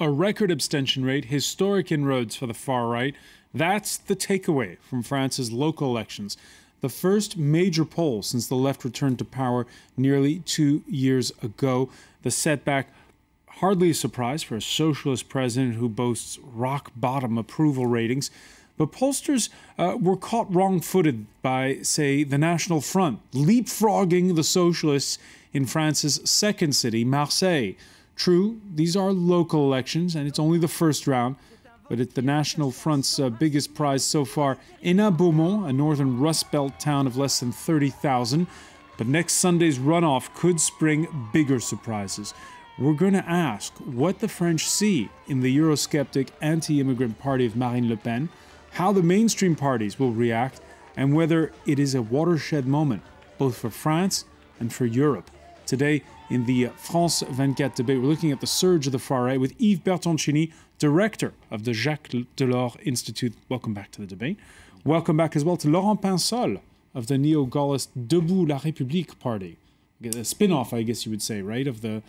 A record abstention rate, historic inroads for the far right. That's the takeaway from France's local elections. The first major poll since the left returned to power nearly 2 years ago. The setback, hardly a surprise for a socialist president who boasts rock-bottom approval ratings. But pollsters were caught wrong-footed by, say, the National Front, leapfrogging the socialists in France's second city, Marseille. True, these are local elections, and it's only the first round, but it's the National Front's biggest prize so far, Hénin-Beaumont, a northern Rust Belt town of less than 30,000. But next Sunday's runoff could spring bigger surprises. We're going to ask what the French see in the Eurosceptic anti-immigrant party of Marine Le Pen, how the mainstream parties will react, and whether it is a watershed moment, both for France and for Europe. Today, in the France 24 debate, we're looking at the surge of the far right with Yves BERTONCINI, director of the Jacques Delors Institute. Welcome back to the debate. Welcome back as well to Laurent PINSOLLE of the neo-Gaullist Debout La République party. A spin-off, I guess you would say, right, of the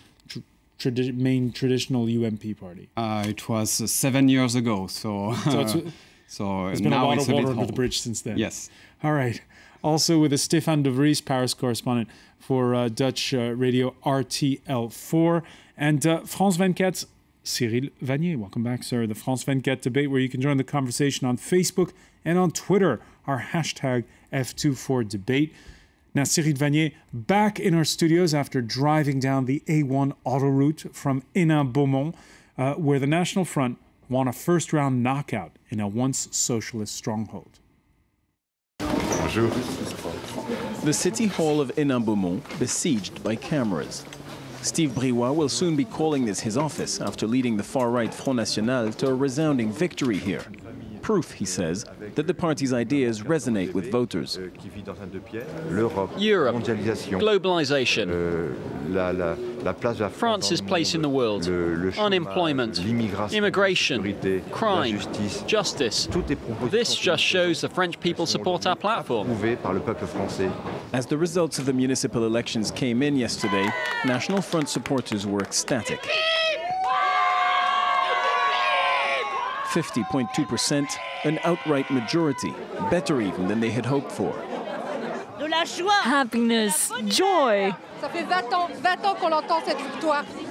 main traditional UMP party. It was 7 years ago, so there's been a lot of water under the bridge since then. Yes. All right. Also with a Stefan de VRIES, Paris correspondent for Dutch radio RTL4. And France 24's Cyril Vanier. Welcome back, sir. The France 24 debate, where you can join the conversation on Facebook and on Twitter, our hashtag F24debate. Now, Cyril Vanier, back in our studios after driving down the A1 autoroute from Hénin-Beaumont, where the National Front won a first-round knockout in a once socialist stronghold. Bonjour. The city hall of Hénin-Beaumont besieged by cameras. Steve Briouat will soon be calling this his office after leading the far-right Front National to a resounding victory here. Proof, he says, that the party's ideas resonate with voters. Europe, globalization, France's place in the world, unemployment, immigration, crime, justice. This just shows the French people support our platform. As the results of the municipal elections came in yesterday, National Front supporters were ecstatic. 50.2%, an outright majority, better even than they had hoped for. Happiness, joy.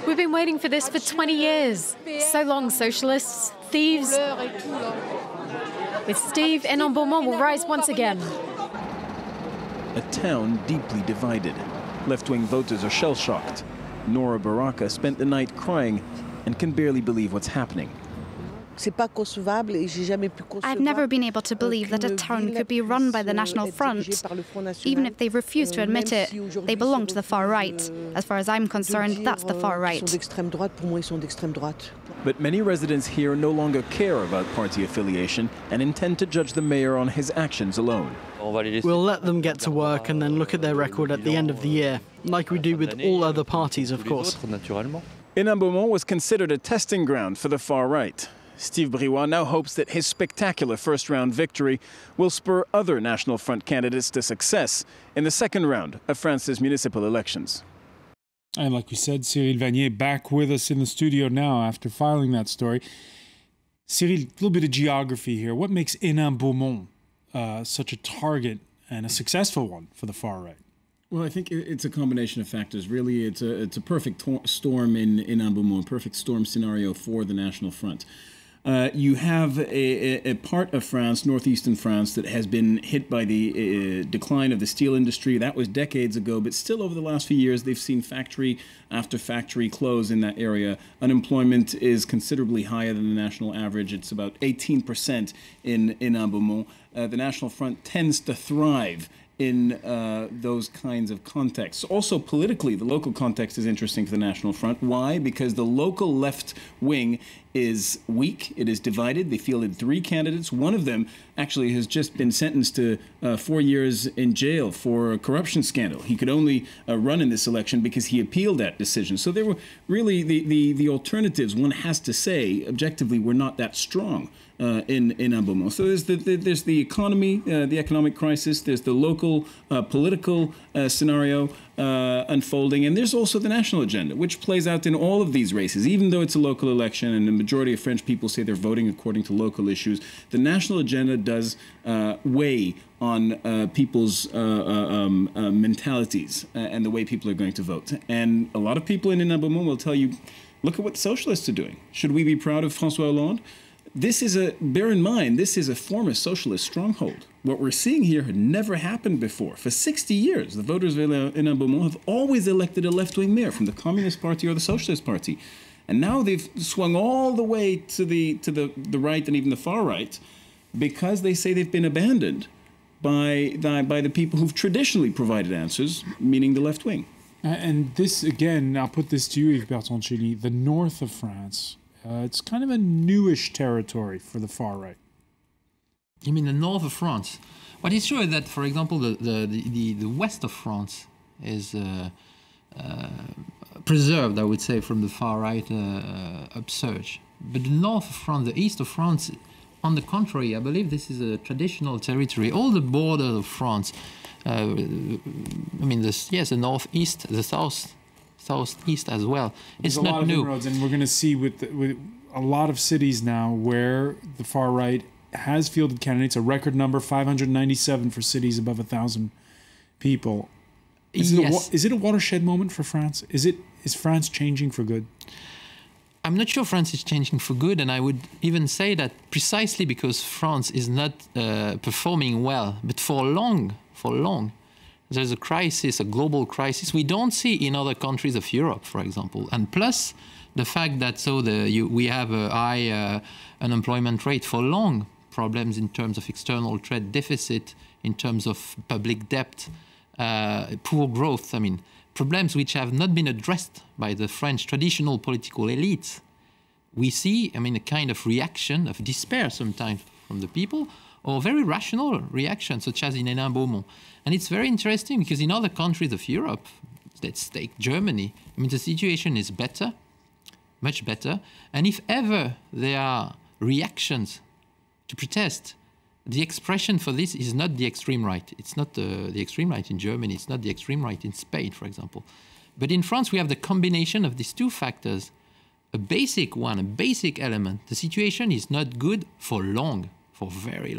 We've been waiting for this for 20 years. So long, socialists, thieves. With Steve, Hénin-Beaumont will rise once again. A town deeply divided. Left-wing voters are shell-shocked. Nora Baraka spent the night crying and can barely believe what's happening. I've never been able to believe that a town could be run by the National Front. Even if they refuse to admit it, they belong to the far right. As far as I'm concerned, that's the far right. But many residents here no longer care about party affiliation and intend to judge the mayor on his actions alone. We'll let them get to work and then look at their record at the end of the year, like we do with all other parties, of course. Hénin-Beaumont was considered a testing ground for the far right. Steve Briouat now hopes that his spectacular first-round victory will spur other National Front candidates to success in the second round of France's municipal elections. And like we said, Cyril Vanier back with us in the studio now after filing that story. Cyril, a little bit of geography here. What makes Hénin-Beaumont such a target and a successful one for the far right? Well, I think it's a combination of factors. Really, it's a perfect storm in Hénin-Beaumont, a perfect storm scenario for the National Front. You have a part of France, northeastern France, that has been hit by the decline of the steel industry. That was decades ago, but still over the last few years, they've seen factory after factory close in that area. Unemployment is considerably higher than the national average. It's about 18% in Hénin-Beaumont. The National Front tends to thrive in those kinds of contexts. Also politically, the local context is interesting for the National Front. Why? Because the local left wing is weak. It is divided. They fielded 3 candidates. One of them actually has just been sentenced to 4 years in jail for a corruption scandal. He could only run in this election because he appealed that decision. So there were really the alternatives, one has to say, objectively, were not that strong in Beaumont. So there's the economy, the economic crisis. There's the local political scenario unfolding, and there's also the national agenda, which plays out in all of these races. Even though it's a local election, and the majority of French people say they're voting according to local issues, the national agenda does weigh on people's mentalities and the way people are going to vote. And a lot of people in Beaumont will tell you, look at what the socialists are doing. Should we be proud of François Hollande? This is bear in mind, this is a former socialist stronghold. What we're seeing here had never happened before. For 60 years, the voters in Beaumont have always elected a left-wing mayor from the Communist Party or the Socialist Party. And now they've swung all the way to the right and even the far right because they say they've been abandoned by the people who've traditionally provided answers, meaning the left wing. And this, again, I'll put this to you, Yves Bertoncini, the north of France, it's kind of a newish territory for the far right. You mean the north of France? What is true is that, for example, the west of France is preserved, I would say, from the far right upsurge. But the north of France, the east of France, on the contrary, I believe this is a traditional territory. All the borders of France, I mean, the northeast, the southeast as well. It's not new. There's a lot of inroads, and we're going to see with a lot of cities now where the far right has fielded candidates, a record number, 597 for cities above 1,000 people. Is it a watershed moment for France? Is France changing for good? I'm not sure France is changing for good, and I would even say that precisely because France is not performing well, but for long, there's a crisis, a global crisis we don't see in other countries of Europe, for example. And plus, the fact that we have a high unemployment rate for long, problems in terms of external trade deficit, in terms of public debt, poor growth, I mean, problems which have not been addressed by the French traditional political elites. We see, I mean, a kind of reaction of despair sometimes from the people, or very rational reaction, such as in Beaumont. And it's very interesting because in other countries of Europe, let's take Germany, I mean, the situation is better, much better. And if ever there are reactions to protest, the expression for this is not the extreme right. It's not the extreme right in Germany. It's not the extreme right in Spain, for example. But in France, we have the combination of these two factors. A basic one, a basic element. The situation is not good for long, for a very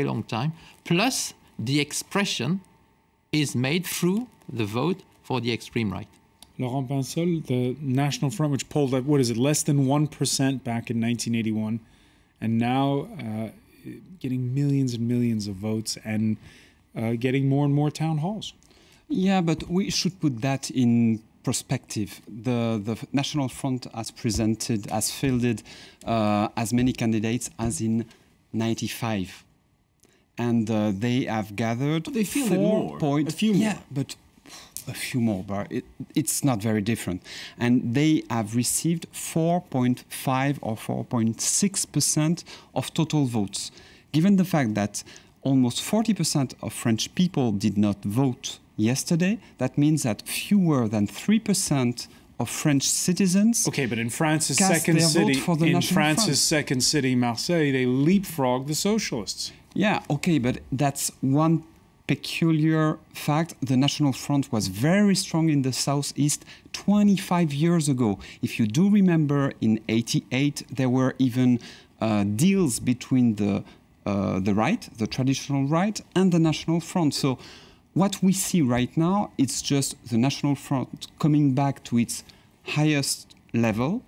long time. Plus, the expression is made through the vote for the extreme right. Laurent PINSOLLE, the National Front, which polled at, what is it, less than 1% back in 1981, and now getting millions and millions of votes and getting more and more town halls. Yeah, but we should put that in perspective. The National Front has fielded as many candidates as in 95. And they have gathered a few more. Yeah, but a few more, but it's not very different. And they have received 4.5 or 4.6% of total votes. Given the fact that almost 40% of French people did not vote yesterday, that means that fewer than 3% of French citizens. Okay, but in France's second city, Marseille, they leapfrogged the socialists. Yeah, okay, but that's one peculiar fact. The National Front was very strong in the southeast 25 years ago. If you do remember, in '88, there were even deals between the right, the traditional right, and the National Front. So what we see right now, it's just the National Front coming back to its highest level,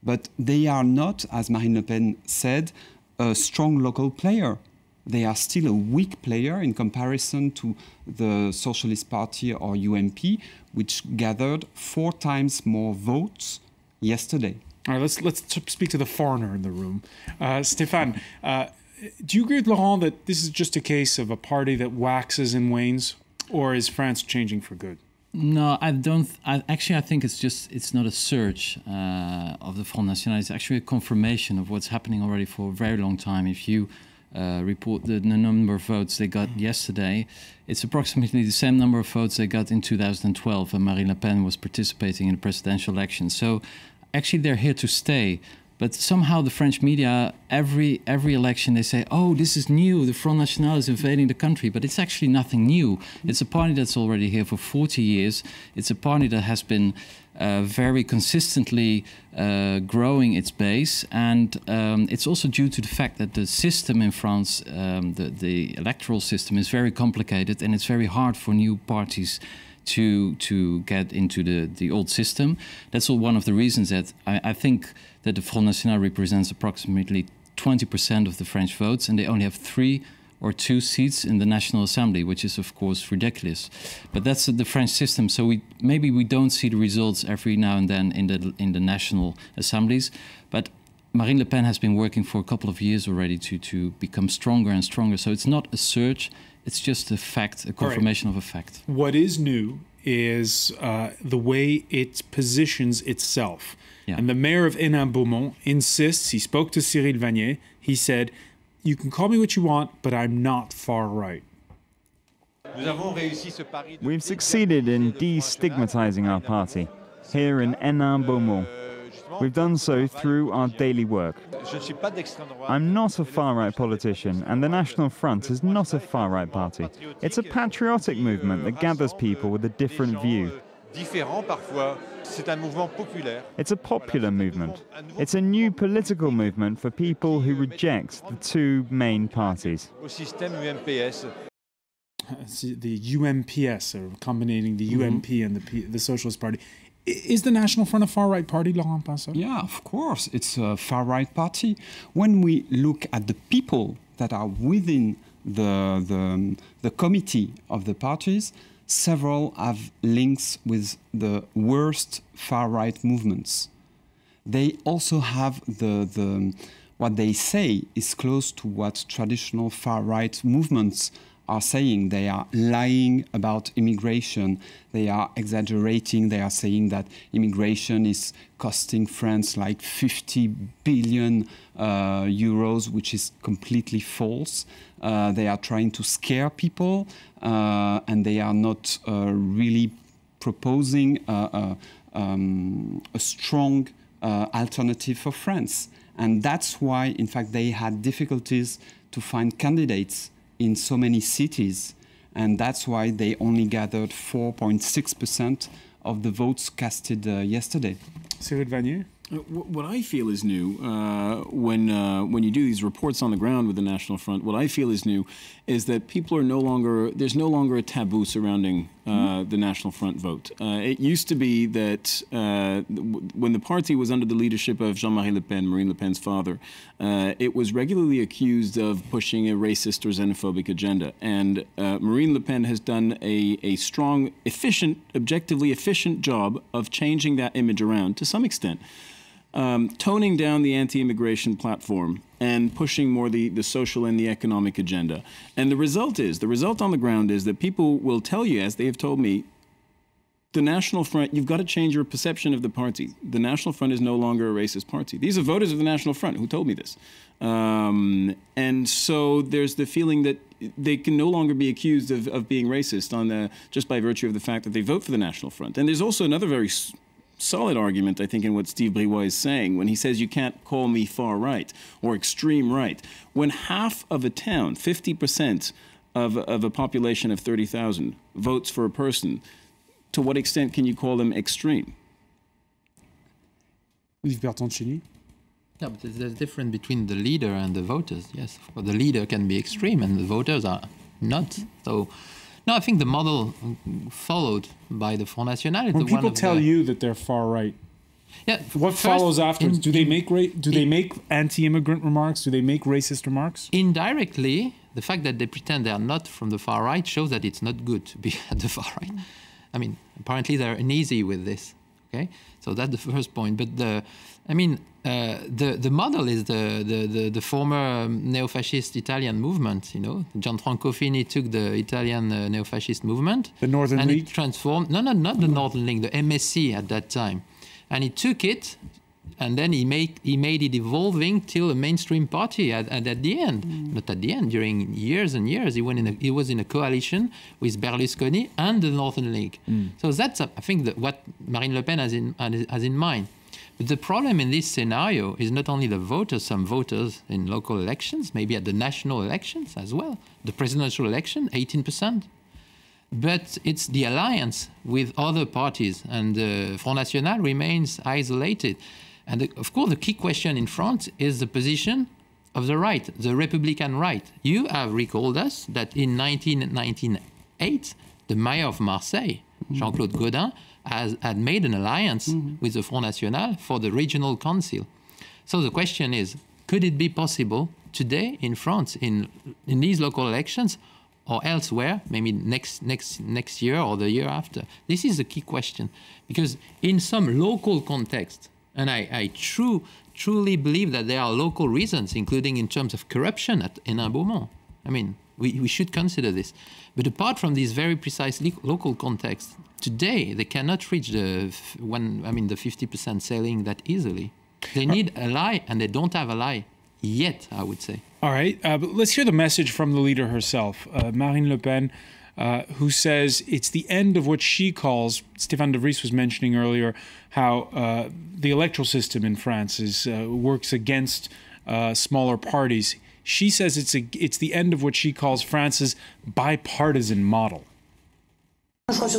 but they are not, as Marine Le Pen said, a strong local player. They are still a weak player in comparison to the Socialist Party or UMP, which gathered 4 times more votes yesterday. All right, let's speak to the foreigner in the room. Stefan, do you agree with Laurent that this is just a case of a party that waxes and wanes, or is France changing for good? No, I don't. Actually, I think it's not a surge of the Front National. It's actually a confirmation of what's happening already for a very long time. If you report the number of votes they got yesterday, it's approximately the same number of votes they got in 2012 when Marine Le Pen was participating in the presidential election. So actually they're here to stay. But somehow the French media, every election, they say, oh, this is new, the Front National is invading the country. But it's actually nothing new. It's a party that's already here for 40 years. It's a party that has been very consistently growing its base. And it's also due to the fact that the system in France, the electoral system, is very complicated, and it's very hard for new parties to get into the old system. That's all one of the reasons that I think that the Front National represents approximately 20% of the French votes, and they only have 3 or 2 seats in the National Assembly, which is of course ridiculous. But that's the French system, so maybe we don't see the results every now and then in the national assemblies. But Marine Le Pen has been working for a couple of years already to become stronger and stronger. So it's not a surge, it's just a fact, a confirmation of a fact. What is new is the way it positions itself. Yeah. And the mayor of Hénin-Beaumont insists, he spoke to Cyril VANIER, he said, you can call me what you want, but I'm not far right. We've succeeded in destigmatizing our party here in Hénin-Beaumont. We've done so through our daily work. I'm not a far-right politician, and the National Front is not a far-right party. It's a patriotic movement that gathers people with a different view. It's a popular movement. It's a new political movement for people who reject the 2 main parties. The UMPS, or combining the UMP and the Socialist Party. Is the National Front a far-right party, Laurent Pinsolle? Yeah, of course, it's a far-right party. When we look at the people that are within the committee of the parties, several have links with the worst far-right movements. They also have what they say is close to what traditional far-right movements are saying. They are lying about immigration. They are exaggerating. They are saying that immigration is costing France like 50 billion euros, which is completely false. They are trying to scare people, and they are not really proposing a strong alternative for France. And that's why, in fact, they had difficulties to find candidates in so many cities, and that's why they only gathered 4.6% of the votes casted yesterday. Cyril VANIER? What I feel is new when you do these reports on the ground with the National Front, what I feel is new is that people are there's no longer a taboo surrounding the National Front vote. It used to be that when the party was under the leadership of Jean-Marie Le Pen, Marine Le Pen's father, it was regularly accused of pushing a racist or xenophobic agenda. And Marine Le Pen has done a strong, efficient, objectively efficient job of changing that image around to some extent. Toning down the anti-immigration platform and pushing more the social and the economic agenda. And the result on the ground is that people will tell you, as they have told me, the National Front, you've got to change your perception of the party. The National Front is no longer a racist party. These are voters of the National Front who told me this. And so there's the feeling that they can no longer be accused of being racist just by virtue of the fact that they vote for the National Front. And there's also another very solid argument, I think, in what Steve Briouat is saying when he says you can't call me far right or extreme right. When half of a town, 50% of a population of 30,000 votes for a person, to what extent can you call them extreme? Yves BERTONCINI? Yeah, but there's a difference between the leader and the voters. Yes, well, the leader can be extreme and the voters are not. So, no, I think the model followed by the Front National. When people tell you that they're far right, yeah, what follows afterwards? Do they make anti-immigrant remarks? Do they make racist remarks? Indirectly, the fact that they pretend they are not from the far right shows that it's not good to be at the far right. I mean, apparently they're uneasy with this. Okay, so that's the first point. But the model is the former neo-fascist Italian movement. You know, Gianfranco Fini took the Italian neo-fascist movement, the Northern and League. It transformed. No, not the Northern League, the MSC at that time, and he took it. And then he made it evolving till a mainstream party at the end. Not at the end, during years and years. He was in a coalition with Berlusconi and the Northern League. So that's, I think, what Marine Le Pen has in mind. But the problem in this scenario is not only the voters, some voters in local elections, maybe at the national elections as well, the presidential election, 18%. But it's the alliance with other parties, and the Front National remains isolated. And of course, the key question in France is the position of the right, the Republican right. You have recalled us that in 1998, the mayor of Marseille, Jean-Claude Gaudin, had made an alliance with the Front National for the regional council. So the question is, could it be possible today in France, in these local elections, or elsewhere, maybe next year or the year after? This is the key question, because in some local context, and I truly believe that there are local reasons, including in terms of corruption at Hénin-Beaumont. I mean, we should consider this. But apart from this very precise local context, today they cannot reach the 50% ceiling that easily. They need a ally, and they don't have a ally yet, I would say. All right, but let's hear the message from the leader herself, Marine Le Pen, who says it's the end of what she calls, Stefan de Vries was mentioning earlier, how the electoral system in France works against smaller parties. She says it's the end of what she calls France's bipartisan model. This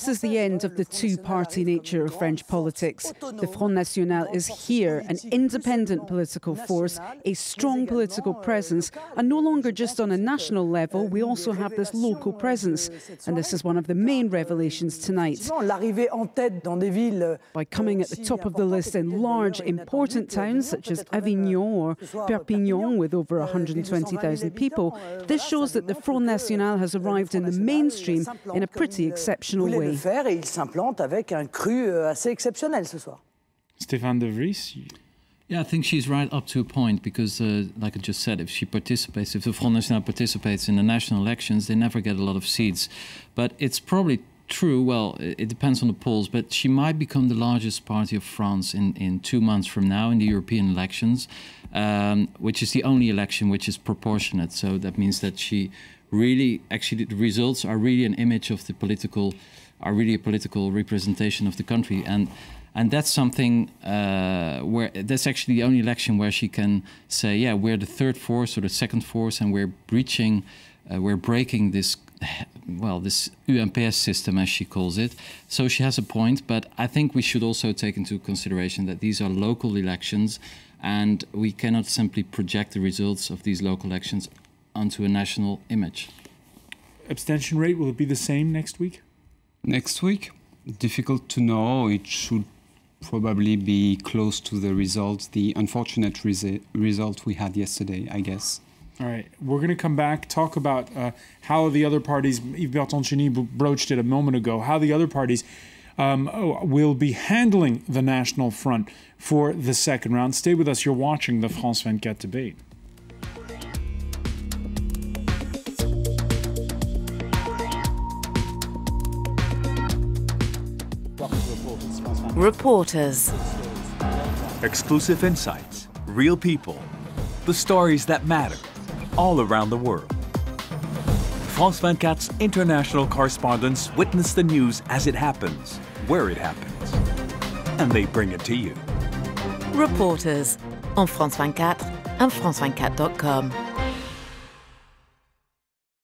is the end of the two-party nature of French politics. The Front National is here, an independent political force, a strong political presence, and no longer just on a national level, we also have this local presence. And this is one of the main revelations tonight. By coming at the top of the list in large, important towns such as Avignon or Perpignan with over 120,000 people, this shows that the Front National has arrived in the mainstream in a pretty exceptional way. Stefan de Vries? Yeah, I think she's right up to a point because, like I just said, if the Front National participates in the national elections, they never get a lot of seats. But it's probably true, well, it depends on the polls, but she might become the largest party of France in 2 months from now in the European elections, which is the only election which is proportionate. So that means that she really, actually, the results are really an image of the political, are really a political representation of the country, and that's something where that's actually the only election where she can say, yeah, we're the third force or the second force, and we're breaking this, well, this UMPS system, as she calls it. So she has a point, but I think we should also take into consideration that these are local elections, and we cannot simply project the results of these local elections onto a national image. Abstention rate, will it be the same next week? Next week? Difficult to know. It should probably be close to the result, the unfortunate result we had yesterday, I guess. All right, we're going to come back, talk about how the other parties, Yves Bertoncini broached it a moment ago, how the other parties will be handling the National Front for the second round. Stay with us, you're watching the France 24 debate. Reporters. Exclusive insights, real people, the stories that matter, all around the world. France 24's international correspondents witness the news as it happens, where it happens, and they bring it to you. Reporters on France 24 and France24.com.